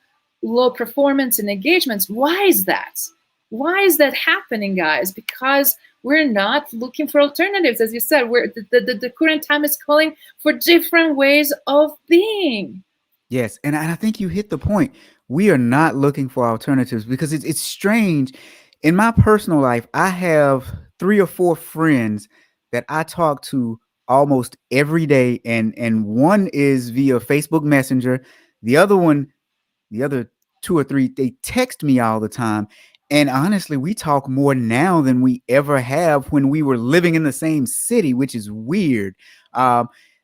low performance and engagements. Why is that? Why is that happening, guys? Because we're not looking for alternatives. As you said, the current time is calling for different ways of being. Yes, and I think you hit the point. We are not looking for alternatives because it's strange. In my personal life, I have 3 or 4 friends that I talk to almost every day, and one is via Facebook Messenger. The other one, the other 2 or 3, they text me all the time. And honestly, we talk more now than we ever have when we were living in the same city, which is weird.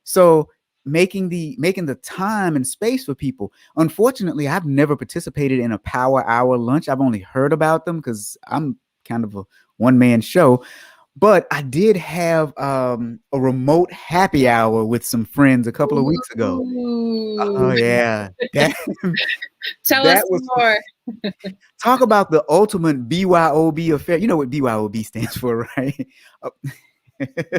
So making the time and space for people. Unfortunately, I've never participated in a power hour lunch. I've only heard about them because I'm kind of a one-man show. But I did have a remote happy hour with some friends a couple of weeks ago. Ooh. Oh yeah, that Tell us that was more. talk about the ultimate BYOB affair. You know what BYOB stands for, right?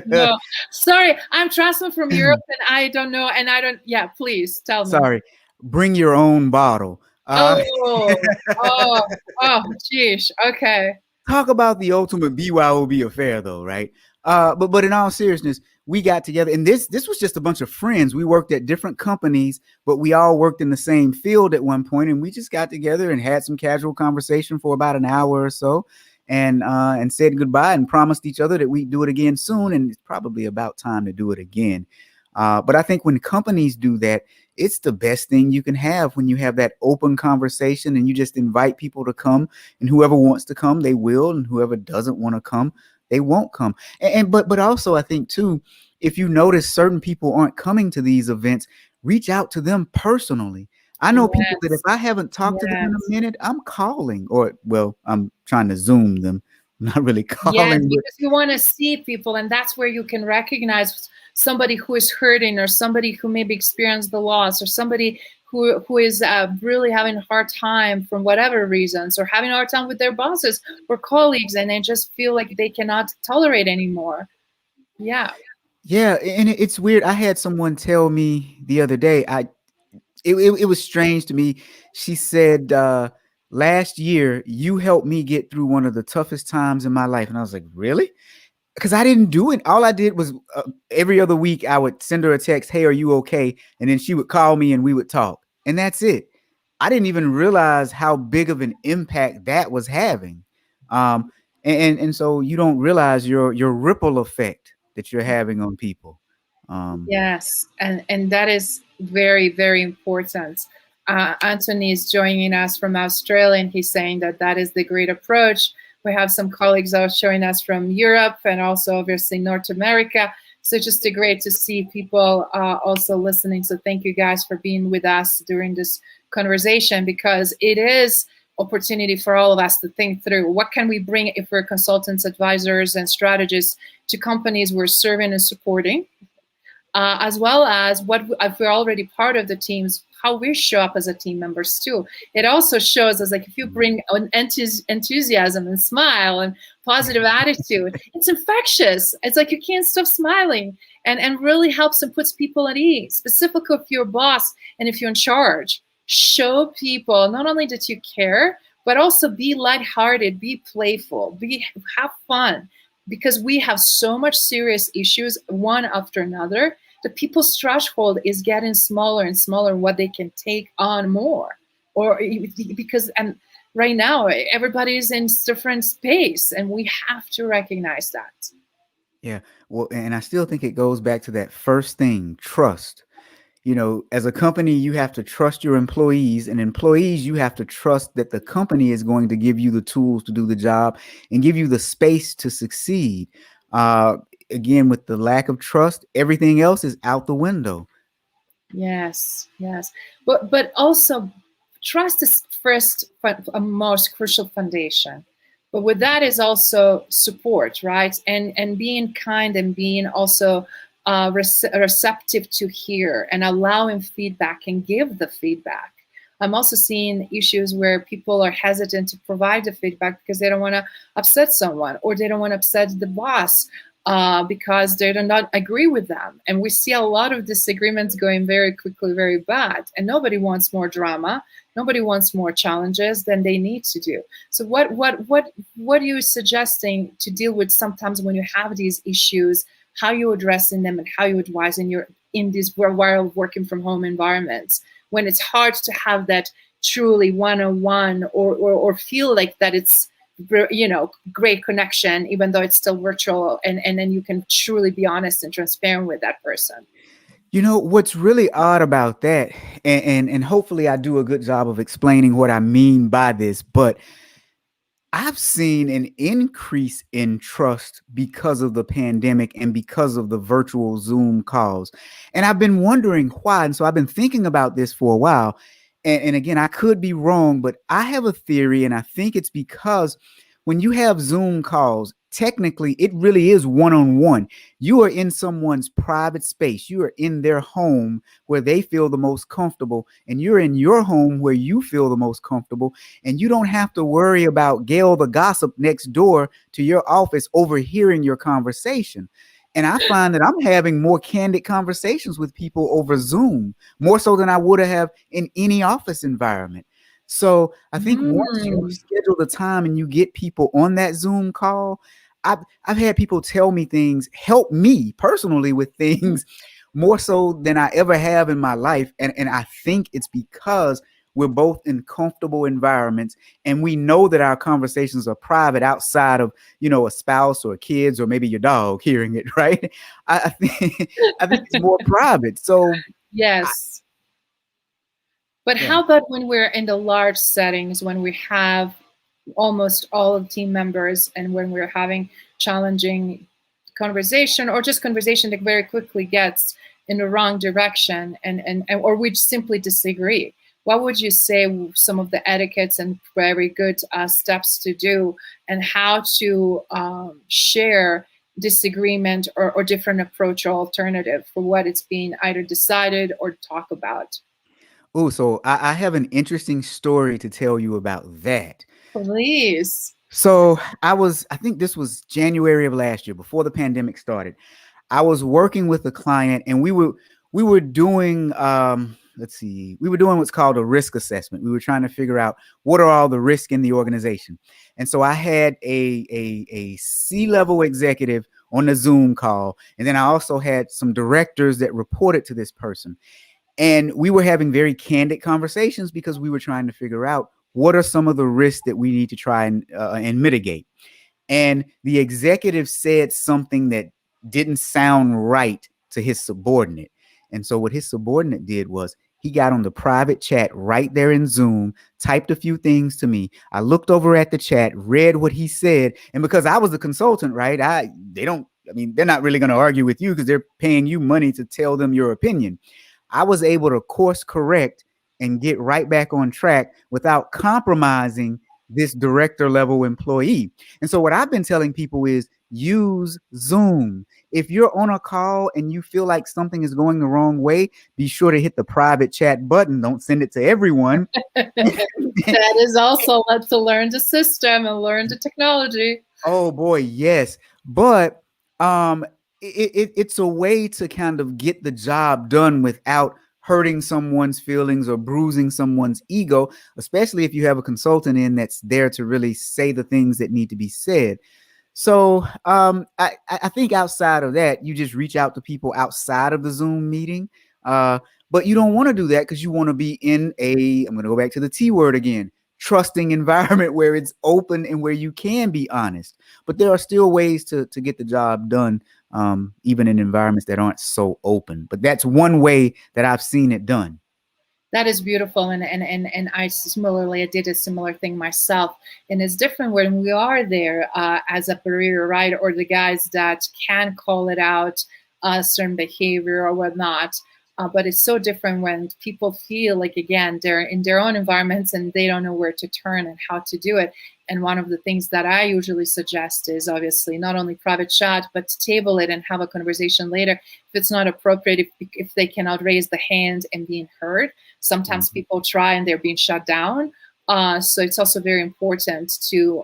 No, sorry, I'm transferring from Europe and I don't know. And I don't, yeah, please tell me. Sorry, bring your own bottle. Oh, oh, oh, geez. Okay. Talk about the ultimate BYOB affair, though, right? But in all seriousness, we got together, and this was just a bunch of friends. We worked at different companies, but we all worked in the same field at one point, and we just got together and had some casual conversation for about an hour or so, and said goodbye and promised each other that we'd do it again soon, and it's probably about time to do it again. But I think when companies do that, it's the best thing you can have when you have that open conversation and you just invite people to come, and whoever wants to come, they will, and whoever doesn't want to come, they won't come. But also I think too, if you notice certain people aren't coming to these events, reach out to them personally. I know people that if Yes. I haven't talked to them in a Yes. minute, I'm calling, or well, I'm trying to Zoom them. I'm not really Yes, calling, but because you want to see people, and that's where you can recognize somebody who is hurting, or somebody who maybe experienced the loss, or somebody who is really having a hard time for whatever reasons, or having a hard time with their bosses or colleagues, and they just feel like they cannot tolerate anymore. Yeah. yeah, and it's weird. I had someone tell me the other day, it was strange to me. She said, last year you helped me get through one of the toughest times in my life. And I was like, really? Because I didn't do it. All I did was every other week I would send her a text, hey, are you okay? And then she would call me and we would talk. And that's it. I didn't even realize how big of an impact that was having. Um, and so you don't realize your ripple effect that you're having on people. Yes, and that is very, very important. Anthony is joining us from Australia, and he's saying that that is the great approach. We have some colleagues out showing us from Europe and also obviously North America. So just great to see people also listening. So thank you guys for being with us during this conversation, because it is opportunity for all of us to think through what can we bring if we're consultants, advisors, and strategists to companies we're serving and supporting, as well as what if we're already part of the teams, how we show up as a team members too. It also shows us like if you bring an enthusiasm and smile and positive attitude, it's infectious. It's like you can't stop smiling, and really helps and puts people at ease. Specifically if you're a boss and if you're in charge, show people not only that you care, but also be lighthearted, be playful, have fun, because we have so much serious issues one after another. The people's threshold is getting smaller and smaller what they can take on more, or because and right now everybody's in different space, and we have to recognize that. Yeah. Well, and I still think it goes back to that first thing, trust. As a company, you have to trust your employees, and employees, you have to trust that the company is going to give you the tools to do the job and give you the space to succeed. Uh, Again, with the lack of trust, everything else is out the window. Yes, yes, but also trust is first a most crucial foundation. But with that is also support, right? And being kind and being also receptive to hear and allowing feedback and give the feedback. I'm also seeing issues where people are hesitant to provide the feedback because they don't want to upset someone, or they don't want to upset the boss, because they do not agree with them. And we see a lot of disagreements going very quickly, very bad. And nobody wants more drama. Nobody wants more challenges than they need to do. So what are you suggesting to deal with sometimes when you have these issues? How you addressing them and how you advise in these wild working from home environments when it's hard to have that truly one-on-one, or feel like that it's great connection, even though it's still virtual, and then you can truly be honest and transparent with that person. What's really odd about that, and hopefully I do a good job of explaining what I mean by this, but I've seen an increase in trust because of the pandemic and because of the virtual Zoom calls. And I've been wondering why. And so I've been thinking about this for a while. And again, I could be wrong, but I have a theory, and I think it's because when you have Zoom calls, technically it really is one-on-one. You are in someone's private space. You are in their home where they feel the most comfortable, and you're in your home where you feel the most comfortable. And you don't have to worry about Gail the gossip next door to your office overhearing your conversation. And I find that I'm having more candid conversations with people over Zoom, more so than I would have in any office environment. So I think once you Mm. schedule the time and you get people on that Zoom call, I've had people tell me things, help me personally with things more so than I ever have in my life. And I think it's because we're both in comfortable environments, and we know that our conversations are private outside of, a spouse or kids or maybe your dog hearing it, right? I think I think it's more private. So I, Yes. But yeah. how about when we're in the large settings, when we have almost all of the team members, and when we're having challenging conversation, or just conversation that very quickly gets in the wrong direction, and or we simply disagree? What would you say some of the etiquettes and very good steps to do, and how to share disagreement, or different approach or alternative for what it's being either decided or talk about? Oh, so I have an interesting story to tell you about that. Please. So I think this was January of last year, before the pandemic started. I was working with a client, and we were doing let's see, we were doing what's called a risk assessment. We were trying to figure out what are all the risks in the organization. And so I had a C-level executive on the Zoom call, and then I also had some directors that reported to this person. And we were having very candid conversations because we were trying to figure out what are some of the risks that we need to try and mitigate. And the executive said something that didn't sound right to his subordinate. And so what his subordinate did was he got on the private chat right there in Zoom, typed a few things to me. I looked over at the chat, read what he said. And because I was the consultant, right? They're not really going to argue with you because they're paying you money to tell them your opinion. I was able to course correct and get right back on track without compromising this director level employee. And so what I've been telling people is use Zoom. If you're on a call and you feel like something is going the wrong way, be sure to hit the private chat button. Don't send it to everyone. That is also to learn the system and learn the technology. Oh boy, yes. But it's a way to kind of get the job done without hurting someone's feelings or bruising someone's ego, especially if you have a consultant in that's there to really say the things that need to be said. So I think outside of that, you just reach out to people outside of the Zoom meeting. But you don't want to do that because you want to be in I'm going to go back to the T word again, trusting environment where it's open and where you can be honest. But there are still ways to get the job done, even in environments that aren't so open. But that's one way that I've seen it done. That is beautiful, and I similarly I did a similar thing myself, and it's different when we are there as a career, right, or the guys that can call it out, certain behavior or whatnot. But it's so different when people feel like, again, they're in their own environments and they don't know where to turn and how to do it. And one of the things that I usually suggest is obviously not only private chat, but table it and have a conversation later. If it's not appropriate, if they cannot raise the hand and being heard, sometimes people try and they're being shut down. So it's also very important to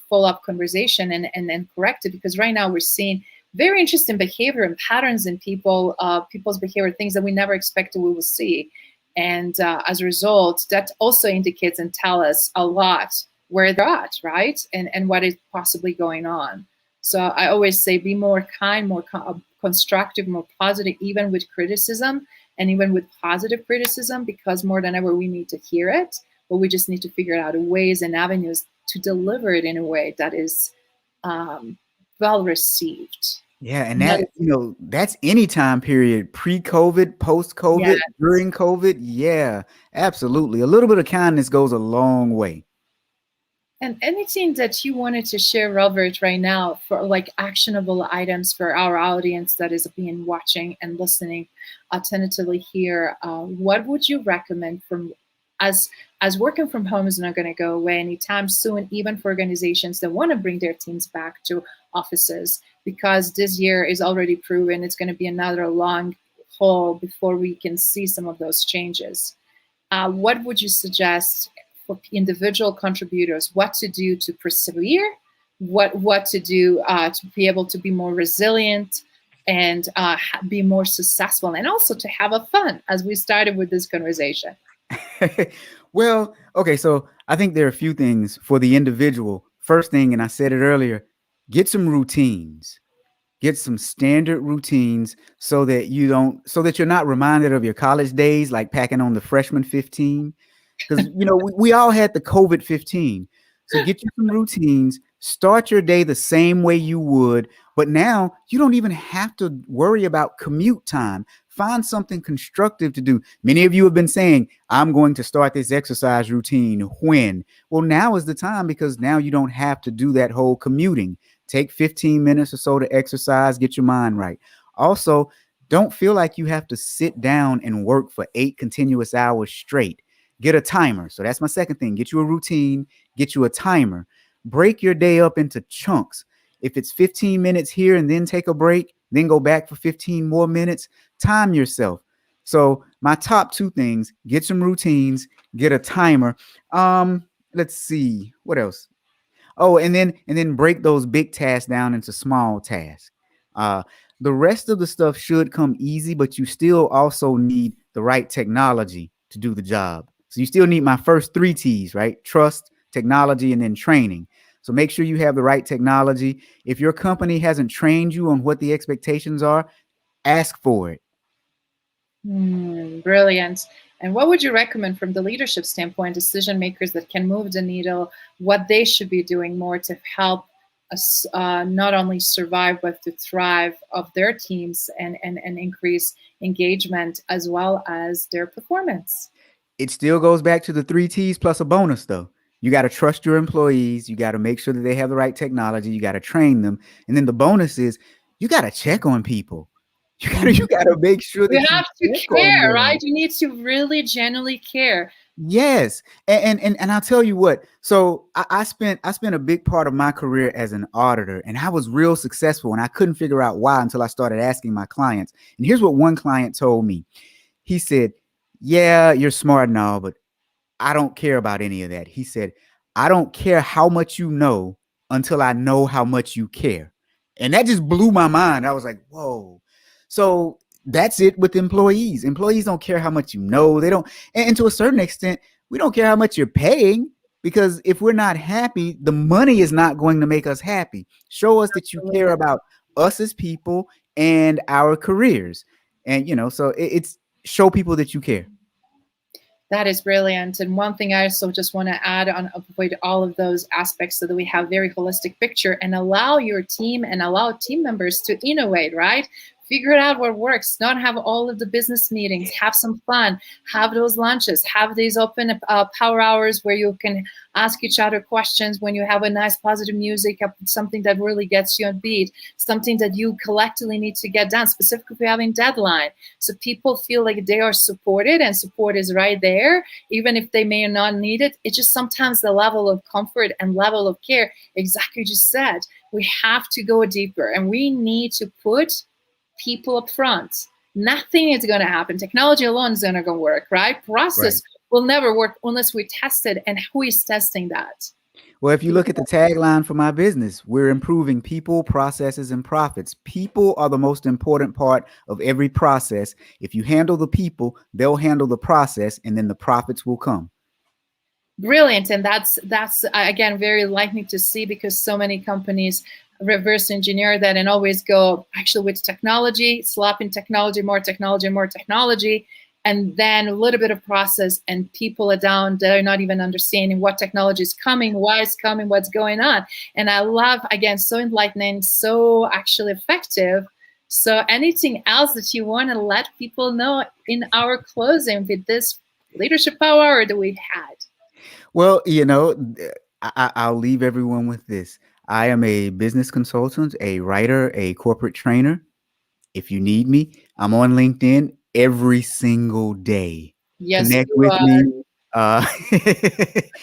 follow up conversation and then correct it, because right now we're seeing very interesting behavior and patterns in people's behavior, things that we never expected we will see. And as a result, that also indicates and tell us a lot where they're at, right? And what is possibly going on. So I always say be more kind, more constructive, more positive, even with criticism and even with positive criticism, because more than ever we need to hear it, but we just need to figure out ways and avenues to deliver it in a way that is well received. Yeah, and that, that's any time period, pre-COVID, post-COVID, Yes. during COVID. Yeah, absolutely. A little bit of kindness goes a long way. And anything that you wanted to share, Robert, right now for like actionable items for our audience that is being watching and listening attentively here, what would you recommend from as working from home is not going to go away anytime soon, even for organizations that want to bring their teams back to offices, because this year is already proven it's going to be another long haul before we can see some of those changes. What would you suggest for individual contributors, what to do to persevere, what to do to be able to be more resilient and be more successful, and also to have a fun as we started with this conversation? Well, okay, so I think there are a few things for the individual. First thing, and I said it earlier, get some routines. Get some standard routines so that you're not reminded of your college days, like packing on the freshman 15. Because we all had the COVID 15. So get you some routines, start your day the same way you would, but now you don't even have to worry about commute time. Find something constructive to do. Many of you have been saying, I'm going to start this exercise routine when? Well, now is the time, because now you don't have to do that whole commuting. Take 15 minutes or so to exercise, get your mind right. Also, don't feel like you have to sit down and work for 8 continuous hours straight. Get a timer. So that's my second thing. Get you a routine, get you a timer. Break your day up into chunks. If it's 15 minutes here and then take a break, then go back for 15 more minutes, time yourself. So my top 2 things, get some routines, get a timer. Let's see, what else? Oh, and then break those big tasks down into small tasks. The rest of the stuff should come easy, but you still also need the right technology to do the job. So you still need my first 3 T's, right? Trust, technology, and then training. So make sure you have the right technology. If your company hasn't trained you on what the expectations are, ask for it. Brilliant. And what would you recommend from the leadership standpoint, decision makers that can move the needle, what they should be doing more to help us not only survive, but to thrive of their teams and increase engagement as well as their performance? It still goes back to the 3 T's plus a bonus, though. You got to trust your employees. You got to make sure that they have the right technology. You got to train them. And then the bonus is you got to check on people. You got to make sure that You have to check on care, them. right? You need to really genuinely care. Yes, and I'll tell you what. So I spent a big part of my career as an auditor, and I was real successful, and I couldn't figure out why until I started asking my clients. And here's what one client told me. He said, "Yeah, you're smart and all, but I don't care about any of that." He said, "I don't care how much you know until I know how much you care." And that just blew my mind. I was like, whoa. So that's it with employees. Employees don't care how much you know. They don't, and to a certain extent, we don't care how much you're paying, because if we're not happy, the money is not going to make us happy. Show us that you care Absolutely. about us as people and our careers. And, so it's show people that you care. That is brilliant. And one thing I also just want to add on avoid all of those aspects so that we have very holistic picture and allow your team and allow team members to innovate, right? Figure out what works, not have all of the business meetings, have some fun, have those lunches, have these open power hours where you can ask each other questions when you have a nice positive music, something that really gets you on beat, something that you collectively need to get done, specifically if you're having deadline. So people feel like they are supported and support is right there, even if they may not need it. It's just sometimes the level of comfort and level of care, exactly just said, we have to go deeper and we need to put people up front. Nothing is going to happen. Technology alone is not going to work, right? Right. Process will never work unless we test it. And who is testing that? Well, if you look at the People. tagline for my business, we're improving people, processes, and profits. People are the most important part of every process. If you handle the people, they'll handle the process, and then the profits will come. Brilliant. And that's again very likely to see because so many companies reverse engineer that and always go actually with technology, slapping technology, more technology, more technology, and then a little bit of process, and people are down, they're not even understanding what technology is coming, why it's coming, what's going on. And I love, again, so enlightening, so actually effective. So anything else that you want to let people know in our closing with this leadership power that we've had? Well, I'll leave everyone with this. I am a business consultant, a writer, a corporate trainer. If you need me, I'm on LinkedIn every single day. Yes, Connect you with are. me. Uh,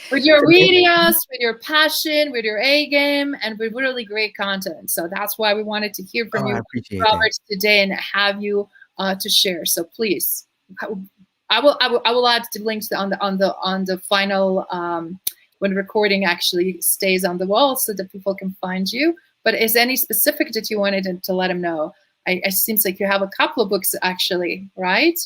With your connect. videos, with your passion, with your A game, and with really great content. So that's why we wanted to hear from Oh, I you, appreciate that. Robert, today and have you to share. So please, I will add the links on the final when recording actually stays on the wall so that people can find you. But is any specific that you wanted to let them know? It seems like you have a couple of books actually, right?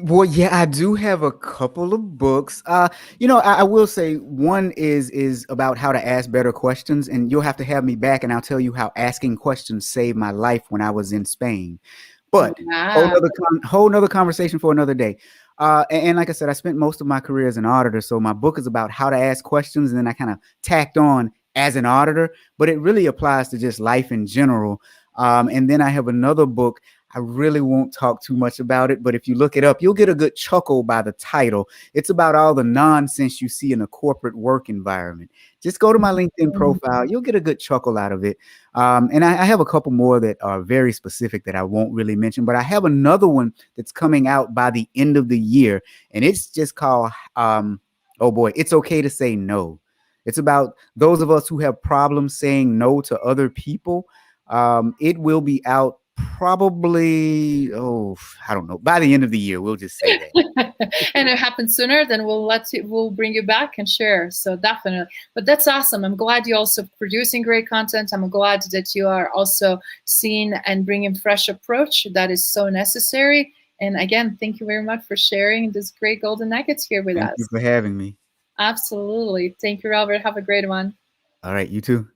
Well, yeah, I do have a couple of books. I will say one is about how to ask better questions, and you'll have to have me back, and I'll tell you how asking questions saved my life when I was in Spain. But Wow. whole nother conversation for another day. And like I said, I spent most of my career as an auditor, so my book is about how to ask questions, and then I kind of tacked on as an auditor, but it really applies to just life in general. And then I have another book. I really won't talk too much about it, but if you look it up, you'll get a good chuckle by the title. It's about all the nonsense you see in a corporate work environment. Just go to my LinkedIn profile. You'll get a good chuckle out of it. And I have a couple more that are very specific that I won't really mention, but I have another one that's coming out by the end of the year, and it's just called, oh boy, It's Okay to Say No. It's about those of us who have problems saying no to other people. It will be out probably, oh, I don't know, by the end of the year. We'll just say that. And it happens sooner, then we'll bring you back and share. So definitely. But that's awesome. I'm glad you're also producing great content. I'm glad that you are also seeing and bringing fresh approach that is so necessary. And again, thank you very much for sharing this great golden nuggets here with Thank you us. for having me. Absolutely. Thank you, Robert. Have a great one. All right, you too.